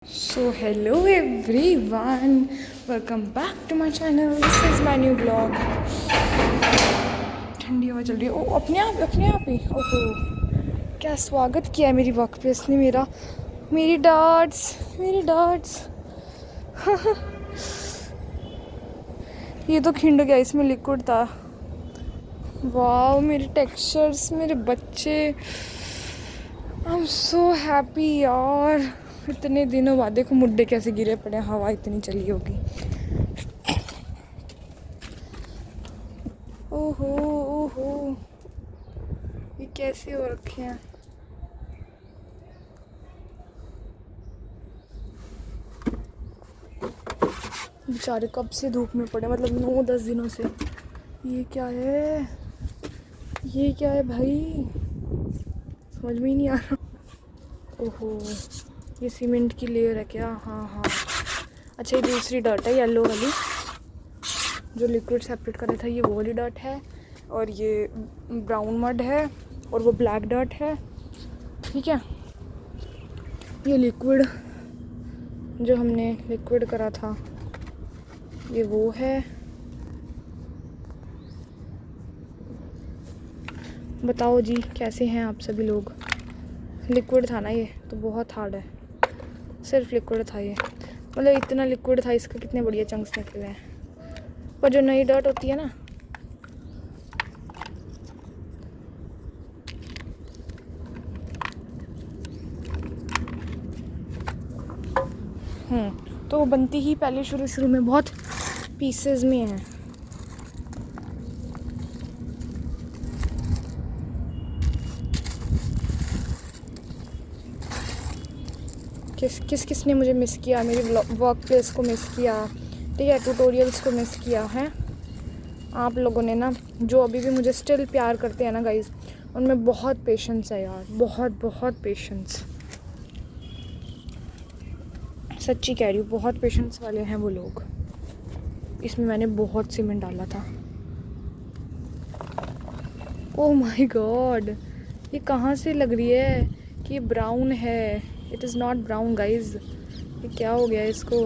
So hello everyone, welcome back to my channel. This is my new vlog. ठंडी हवा चल रही है। ओ अपने आप ही ओहो, क्या स्वागत किया है मेरी वर्क प्लेस ने मेरा। मेरी डॉट्स ये तो खिंड गया, इसमें लिक्विड था। वाओ, मेरे टेक्सचर्स, मेरे बच्चे, आई एम सो हैप्पी यार। इतने दिनों बाद देखो मुड्डे कैसे गिरे पड़े, हवा इतनी चली होगी। ओहो ओहो, ये कैसे हो रखे हैं। बेचारे कब से धूप में पड़े, मतलब 9-10 दिनों से। ये क्या है, ये क्या है भाई, समझ में ही नहीं आ रहा। ओहो, ये सीमेंट की लेयर है क्या? हाँ। अच्छा, ये दूसरी डॉट है, येलो वाली, जो लिक्विड सेपरेट कर रहा था। ये वो वाली डॉट है, और ये ब्राउन मड है, और वो ब्लैक डॉट है। ठीक है, ये लिक्विड जो हमने लिक्विड करा था, ये वो है। बताओ जी, कैसे हैं आप सभी लोग। लिक्विड था ना ये, तो बहुत हार्ड है। सिर्फ लिक्विड था ये, मतलब इतना लिक्विड था, इसका कितने बढ़िया चंक्स निकले हैं। पर जो नई डॉट होती है ना, तो वो बनती ही पहले शुरू में बहुत पीसेस में है। किसने मुझे मिस किया, मेरी वर्क प्लेस को मिस किया, ठीक है, ट्यूटोरियल्स को मिस किया है। आप लोगों ने ना, जो अभी भी मुझे स्टिल प्यार करते हैं ना गाइस, उनमें बहुत पेशेंस है यार, बहुत पेशेंस। सच्ची कह रही हूँ, बहुत पेशेंस वाले हैं वो लोग। इसमें मैंने बहुत सीमेंट डाला था। ओह माय गॉड, ये कहाँ से लग रही है कि ये ब्राउन है। It is not brown guys. ये क्या हो गया इसको।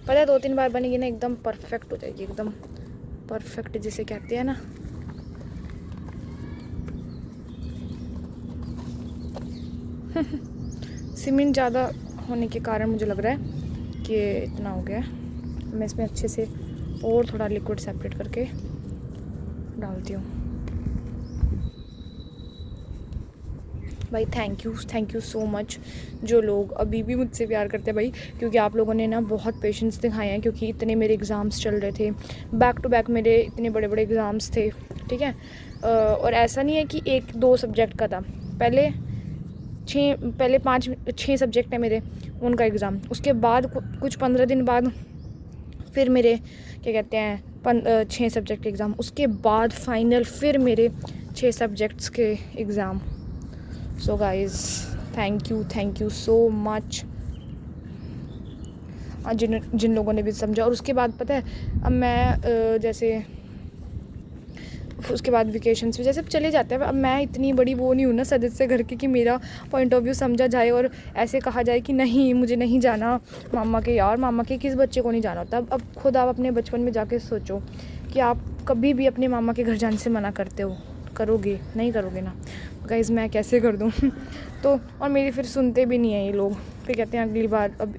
पता है, 2-3 बार बनेगी ना, एकदम परफेक्ट हो जाएगी, एकदम परफेक्ट जिसे कहते हैं ना। सीमेंट ज़्यादा होने के कारण मुझे लग रहा है कि इतना हो गया। मैं इसमें अच्छे से और थोड़ा लिक्विड सेपरेट करके डालती हूँ। भाई थैंक यू सो मच, जो लोग अभी भी मुझसे प्यार करते हैं भाई, क्योंकि आप लोगों ने ना बहुत पेशेंस दिखाए हैं। क्योंकि इतने मेरे एग्ज़ाम्स चल रहे थे, बैक टू बैक मेरे इतने बड़े एग्ज़ाम्स थे, ठीक है। और ऐसा नहीं है कि 1-2 सब्जेक्ट का था, पहले 5-6 सब्जेक्ट है मेरे, उनका एग्ज़ाम। उसके बाद कुछ 15 दिन बाद फिर मेरे क्या कहते हैं 6 सब्जेक्ट के एग्ज़ाम। उसके बाद फाइनल फिर मेरे 6 सब्जेक्ट्स के exam. So guys, thank you so much जिन लोगों ने भी समझा। और उसके बाद पता है, अब मैं जैसे उसके बाद वेकेशंस भी जैसे चले जाते हैं, अब मैं इतनी बड़ी वो नहीं हूँ ना सदस्य घर की, कि मेरा पॉइंट ऑफ व्यू समझा जाए और ऐसे कहा जाए कि नहीं मुझे नहीं जाना मामा के। यार मामा के किस बच्चे को नहीं जाना होता। अब खुद आप अपने बचपन में जाके सोचो कि आप कभी भी अपने मामा के घर जाने से मना करते हो, करोगे? नहीं करोगे ना गाइज़, मैं कैसे कर दूँ। तो और मेरी फिर सुनते भी नहीं हैं ये लोग, फिर कहते हैं अगली बार। अब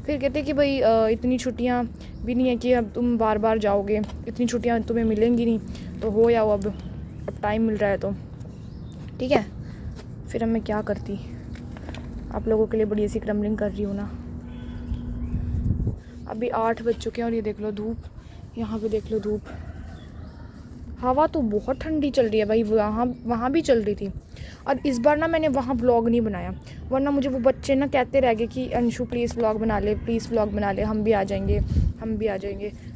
फिर कहते हैं कि भाई इतनी छुट्टियाँ भी नहीं है कि अब तुम बार बार जाओगे, इतनी छुट्टियाँ तुम्हें मिलेंगी नहीं, तो हो या अब टाइम मिल रहा है तो ठीक है। फिर अब मैं क्या करती, आप लोगों के लिए बड़ी ऐसी क्रम्बलिंग कर रही हूँ ना। अभी 8 बज चुके हैं और ये देख लो धूप, यहाँ पे देख लो धूप। हवा तो बहुत ठंडी चल रही है भाई, वहाँ भी चल रही थी। और इस बार ना मैंने वहाँ व्लॉग नहीं बनाया, वरना मुझे वो बच्चे ना कहते रह गए कि अंशु प्लीज़ व्लॉग बना ले, हम भी आ जाएंगे।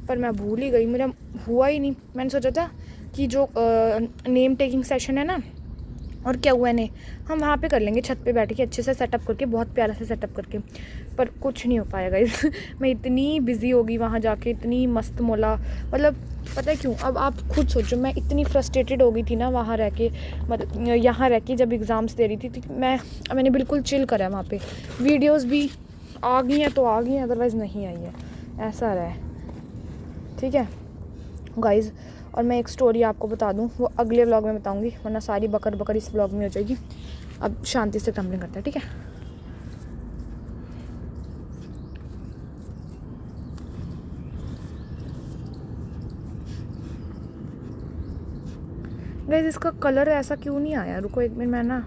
पर मैं भूल ही गई, मेरा हुआ ही नहीं। मैंने सोचा था कि जो नेम टेकिंग सेशन है ना, और क्या हुआ नहीं, हम वहाँ पे कर लेंगे छत पे बैठ के अच्छे से सेटअप करके, बहुत प्यारा से सेटअप करके, पर कुछ नहीं हो पाएगा इस मैं इतनी बिज़ी होगी वहाँ जाके, इतनी मस्त मौला, मतलब पता है क्यों, अब आप खुद सोचो, मैं इतनी फ्रस्ट्रेटेड हो गई थी ना वहाँ रह के, मतलब यहाँ रह के जब एग्ज़ाम्स दे रही थी मैंने बिल्कुल चिल करा है वहाँ पे, वीडियोज़ भी आ गई हैं तो आ गई हैं, अदरवाइज़ नहीं आई है, ऐसा रहा है। ठीक है गाइज़, और मैं एक स्टोरी आपको बता दूं, वो अगले व्लॉग में बताऊंगी, वरना सारी बकर इस व्लॉग में हो जाएगी। अब शांति से क्रम्बलिंग करते हैं, ठीक है। गाइज़ इसका कलर ऐसा क्यों नहीं आया, रुको एक मिनट, मैं ना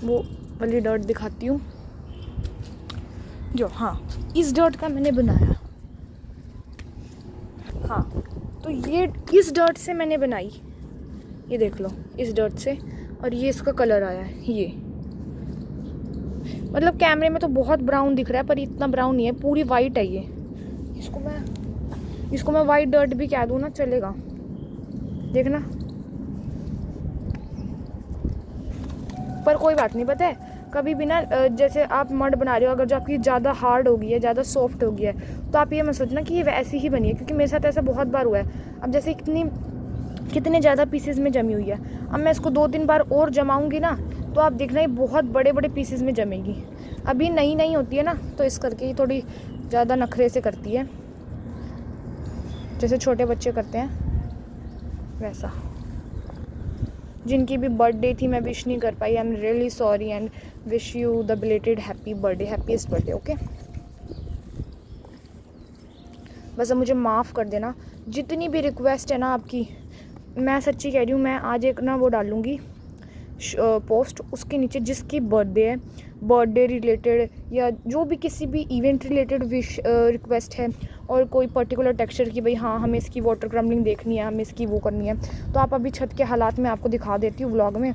वो वाली डॉट दिखाती हूँ जो, हाँ इस डॉट का मैंने बनाया, हाँ तो ये इस डॉट से मैंने बनाई, ये देख लो इस डॉट से, और ये इसका कलर आया है, ये मतलब कैमरे में तो बहुत ब्राउन दिख रहा है पर इतना ब्राउन नहीं है, पूरी वाइट है ये। इसको मैं वाइट डॉट भी कह दूँ ना चलेगा, देखना, पर कोई बात नहीं, पता है कभी भी ना जैसे आप मड बना रहे हो, अगर जो आपकी ज़्यादा हार्ड हो गई है, ज़्यादा सॉफ्ट हो गया है, तो आप ये मत सोचना कि ये वैसी ही बनी है, क्योंकि मेरे साथ ऐसा बहुत बार हुआ है। अब जैसे कितने ज़्यादा पीसेस में जमी हुई है, अब मैं इसको 2-3 बार और जमाऊंगी ना, तो आप देखना ये बहुत बड़े बड़े पीसेस में जमेगी। अभी नई होती है ना, तो इस करके ये थोड़ी ज़्यादा नखरे से करती है, जैसे छोटे बच्चे करते हैं वैसा। जिनकी भी बर्थडे थी मैं विश नहीं कर पाई, I am really sorry and wish you the belated happy birthday, happiest birthday, okay. बस अब मुझे माफ़ कर देना, जितनी भी रिक्वेस्ट है ना आपकी, मैं सच्ची कह रही हूँ, मैं आज एक ना वो डालूँगी पोस्ट, उसके नीचे जिसकी बर्थडे है, बर्थडे रिलेटेड या जो भी किसी भी इवेंट रिलेटेड विश रिक्वेस्ट है, और कोई पर्टिकुलर टेक्सचर की, भाई हाँ हमें इसकी वाटर क्रम्बलिंग देखनी है, हमें इसकी वो करनी है, तो आप अभी छत के हालात में आपको दिखा देती हूँ व्लॉग में,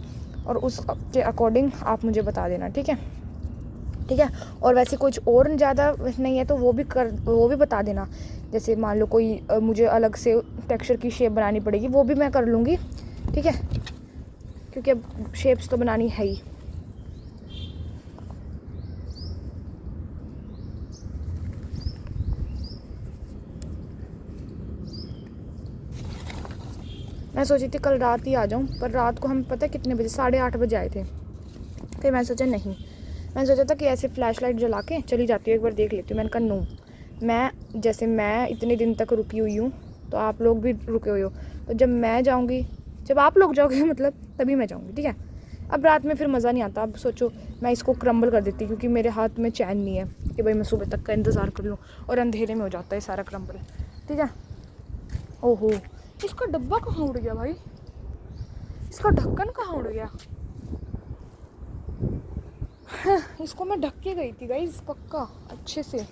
और उसके अकॉर्डिंग आप मुझे बता देना, ठीक है। ठीक है, और वैसे कुछ और ज़्यादा नहीं है तो वो भी बता देना, जैसे मान लो कोई मुझे अलग से टेक्सचर की शेप बनानी पड़ेगी, वो भी मैं कर लूँगी, ठीक है, क्योंकि अब शेप्स तो बनानी है ही। मैं सोची थी कल रात ही आ जाऊं, पर रात को हम पता है कितने बजे, 8:30 बजे आए थे, फिर मैं सोचा नहीं, मैंने सोचा था कि ऐसे फ्लैश लाइट जला के चली जाती हूँ, एक बार देख लेती हूँ। मैंने कहा नो, मैं इतने दिन तक रुकी हुई हूँ, तो आप लोग भी रुके हुए हो, तो जब आप लोग जाओगे मतलब तभी मैं जाऊँगी, ठीक है। अब रात में फिर मज़ा नहीं आता, अब सोचो मैं इसको क्रम्बल कर देती, क्योंकि मेरे हाथ में चैन नहीं है कि भाई मैं सुबह तक का इंतज़ार कर लूँ, और अंधेरे में हो जाता है सारा क्रम्बल, ठीक है। ओहो, इसका डब्बा कहाँ उड़ गया भाई, इसका ढक्कन कहाँ उड़ गया, इसको मैं ढक के गई थी गाइस पक्का अच्छे से।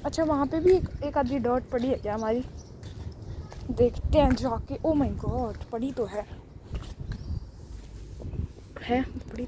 अच्छा वहाँ पे भी एक आधी डॉट पड़ी है क्या हमारी, देखते हैं जाके। ओ माय गॉड, पड़ी तो है पड़ी तो